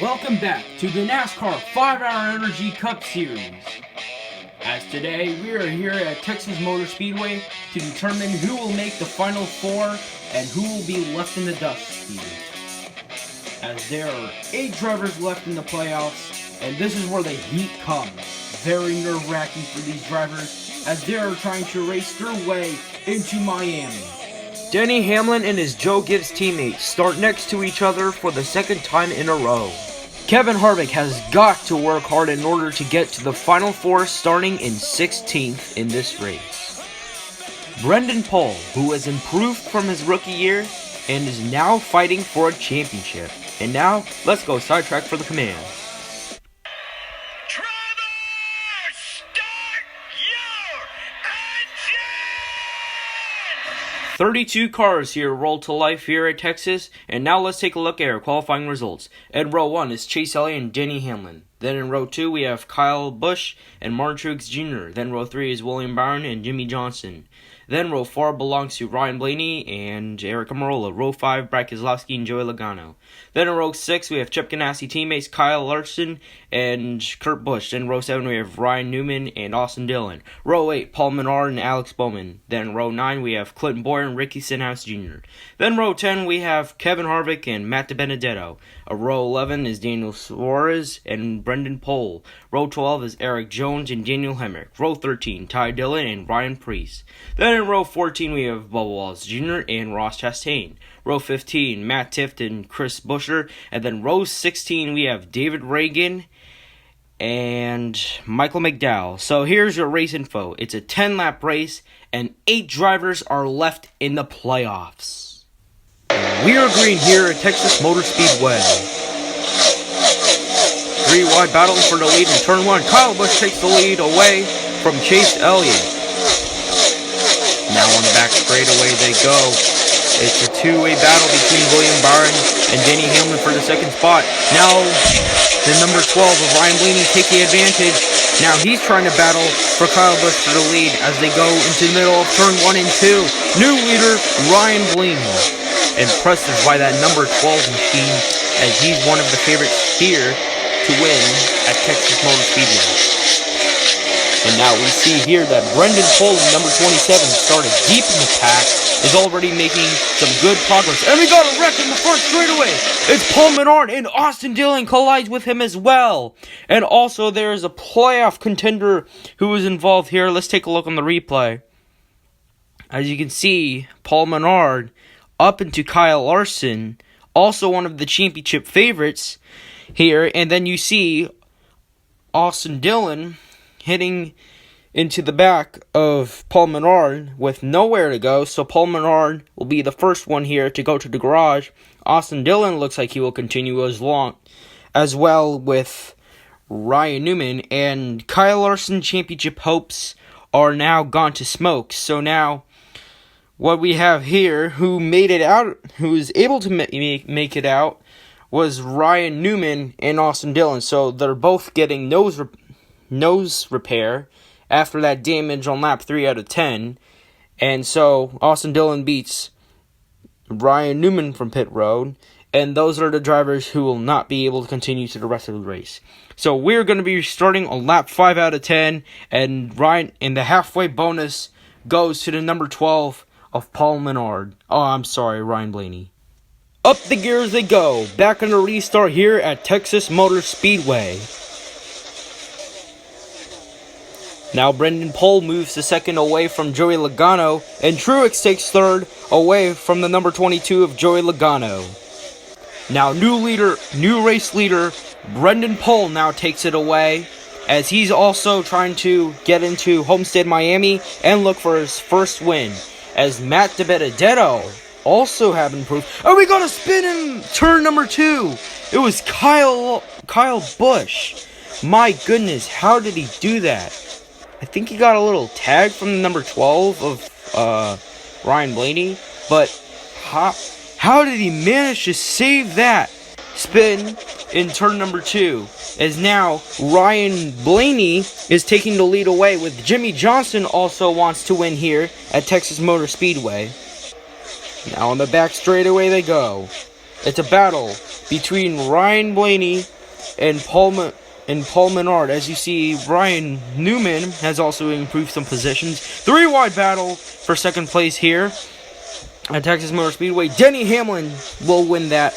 Welcome back to the NASCAR 5-Hour Energy Cup Series. As today, we are here at Texas Motor Speedway to determine who will make the Final Four and who will be left in the dust here. As there are 8 drivers left in the playoffs, and this is where the heat comes. Very nerve-wracking for these drivers as they are trying to race their way into Miami. Denny Hamlin and his Joe Gibbs teammates start next to each other for the second time in a row. Kevin Harvick has got to work hard in order to get to the Final Four, starting in 16th in this race. Brendan Pohl, who has improved from his rookie year and is now fighting for a championship. And now, let's go sidetrack for the command. 32 cars here roll to life here at Texas, and now let's take a look at our qualifying results. In row 1 is Chase Elliott and Denny Hamlin. Then in row 2 we have Kyle Busch and Martin Truex Jr. Then row 3 is William Byron and Jimmy Johnson. Then row 4 belongs to Ryan Blaney and Eric Almirola. Row 5, Brad Keselowski and Joey Logano. Then in row 6 we have Chip Ganassi teammates Kyle Larson and Kurt Busch. Then in row 7 we have Ryan Newman and Austin Dillon. Row 8, Paul Menard and Alex Bowman. Then in row 9 we have Clinton Boyer and Ricky Stenhouse Jr. Then row 10 we have Kevin Harvick and Matt DiBenedetto. Row 11 is Daniel Suarez and Brendan Pohl. Row 12 is Eric Jones and Daniel Hemrick. Row 13, Ty Dillon and Ryan Preece. Then in row 14 we have Bubba Wallace Jr. and Ross Chastain. Row 15, Matt Tifft and Chris Buescher. And then row 16 we have David Reagan and Michael McDowell. So here's your race info. It's a 10-lap race and 8 drivers are left in the playoffs. We are green here at Texas Motor Speedway. 3 wide battling for the lead in turn 1. Kyle Busch takes the lead away from Chase Elliott. Now on the back straightaway they go. It's a 2-way battle between William Byron and Denny Hamlin for the second spot. Now the number 12 of Ryan Blaney take the advantage. Now he's trying to battle for Kyle Busch for the lead as they go into the middle of turn 1 and 2. New leader Ryan Blaney. Impressive by that number 12 machine, as he's one of the favorites here to win at Texas Motor Speedway. And now we see here that Brendan Pohl, number 27, started deep in the pack, is already making some good progress. And we got a wreck in the front straightaway. It's Paul Menard and Austin Dillon collides with him as well. And also there is a playoff contender who is involved here. Let's take a look on the replay. As you can see, Paul Menard up into Kyle Larson, also one of the championship favorites here. And then you see Austin Dillon hitting into the back of Paul Menard with nowhere to go. So Paul Menard will be the first one here to go to the garage. Austin Dillon looks like he will continue as well with Ryan Newman. And Kyle Larson championship hopes are now gone to smoke. So now what we have here, who made it out, who was able to make it out, was Ryan Newman and Austin Dillon. So they're both getting nose repair after that damage on lap 3 out of 10. And so Austin Dillon beats Ryan Newman from pit road. And those are the drivers who will not be able to continue to the rest of the race. So we're going to be starting on lap 5 out of 10. And Ryan, in the halfway bonus, goes to the number 12 of Paul Menard. Ryan Blaney. Up the gears they go. Back on the restart here at Texas Motor Speedway. Now Brendan Pohl moves to second away from Joey Logano, and Truex takes third away from the number 22 of Joey Logano. Now new race leader, Brendan Pohl now takes it away, as he's also trying to get into Homestead, Miami, and look for his first win. As Matt DiBenedetto also have improved. Oh, we got a spin in turn number 2. It was Kyle Busch. My goodness, how did he do that? I think he got a little tag from the number 12 of Ryan Blaney. But how did he manage to save that spin in turn number 2? As now Ryan Blaney is taking the lead away, with Jimmy Johnson also wants to win here at Texas Motor Speedway. Now on the back straightaway they go. It's a battle between Ryan Blaney and Paul Menard. As you see, Ryan Newman has also improved some positions. 3-wide battle for second place here at Texas Motor Speedway. Denny Hamlin will win that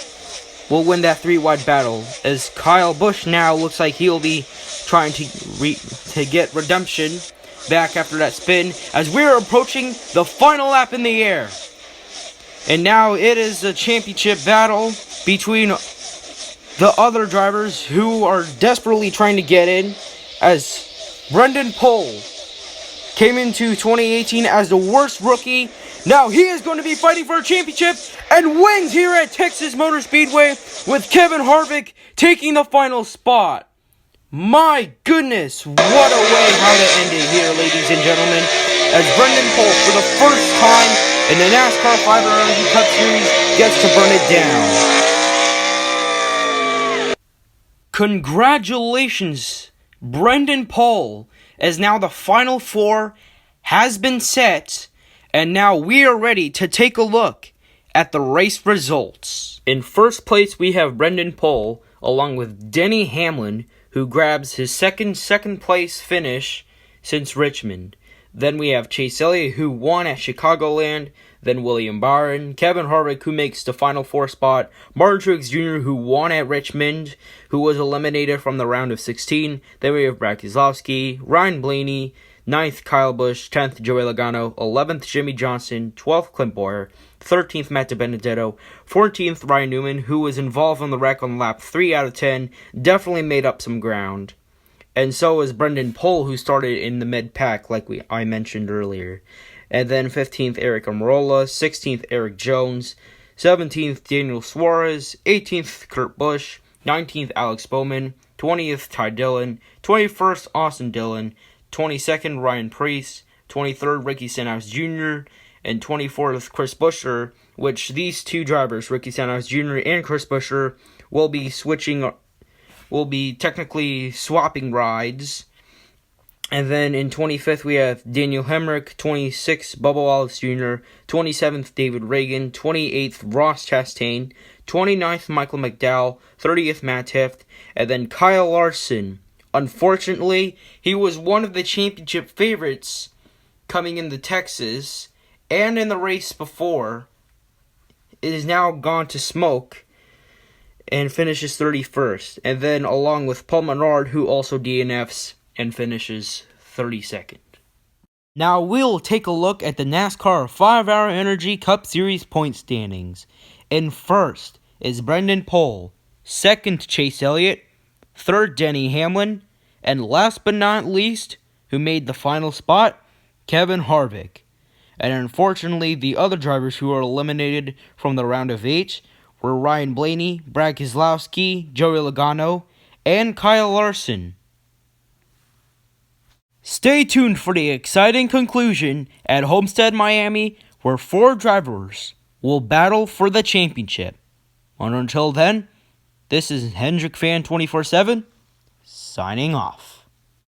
3-wide battle, as Kyle Busch now looks like he'll be trying to get redemption back after that spin, as we're approaching the final lap in the air. And now it is a championship battle between the other drivers who are desperately trying to get in, as Brendan Pohl came into 2018 as the worst rookie. Now he is going to be fighting for a championship and wins here at Texas Motor Speedway, with Kevin Harvick taking the final spot. My goodness, what a way how to end it here, ladies and gentlemen, as Brendan Pohl, for the first time in the NASCAR 5-Hour Energy Cup Series, gets to burn it down. Congratulations, Brendan Pohl, as now the final 4 has been set, and now we are ready to take a look at the race results. In first place, we have Brendan Pohl, along with Denny Hamlin, who grabs his second place finish since Richmond. Then we have Chase Elliott, who won at Chicagoland. Then William Byron, Kevin Harvick, who makes the final 4 spot, Martin Truex Jr., who won at Richmond, who was eliminated from the round of 16. Then we have Brad Keselowski, Ryan Blaney, 9th Kyle Busch, 10th Joey Logano, 11th Jimmy Johnson, 12th Clint Bowyer, 13th Matt DiBenedetto, 14th Ryan Newman, who was involved on the wreck on lap 3 out of 10, definitely made up some ground. And so was Brendan Pohl, who started in the mid-pack, like I mentioned earlier. And then 15th Eric Almirola, 16th Eric Jones, 17th Daniel Suarez, 18th Kurt Busch, 19th Alex Bowman, 20th Ty Dillon, 21st Austin Dillon, 22nd Ryan Preece, 23rd Ricky Stenhouse Jr., and 24th Chris Buescher, which these two drivers, Ricky Stenhouse Jr. and Chris Buescher, will be technically swapping rides. And then in 25th, we have Daniel Hemrick, 26th Bubba Wallace Jr., 27th David Reagan, 28th Ross Chastain, 29th Michael McDowell, 30th Matt Tifft, and then Kyle Larson. Unfortunately, he was one of the championship favorites coming into Texas, and in the race before. It is now gone to smoke and finishes 31st. And then along with Paul Menard, who also DNFs and finishes 32nd. Now we'll take a look at the NASCAR 5-Hour Energy Cup Series point standings. In first is Brendan Pohl, second Chase Elliott, third Denny Hamlin, and last but not least, who made the final spot, Kevin Harvick. And unfortunately, the other drivers who were eliminated from the round of 8 were Ryan Blaney, Brad Keselowski, Joey Logano, and Kyle Larson. Stay tuned for the exciting conclusion at Homestead, Miami, where 4 drivers will battle for the championship. And until then, this is Hendrick Fan 24/7, signing off.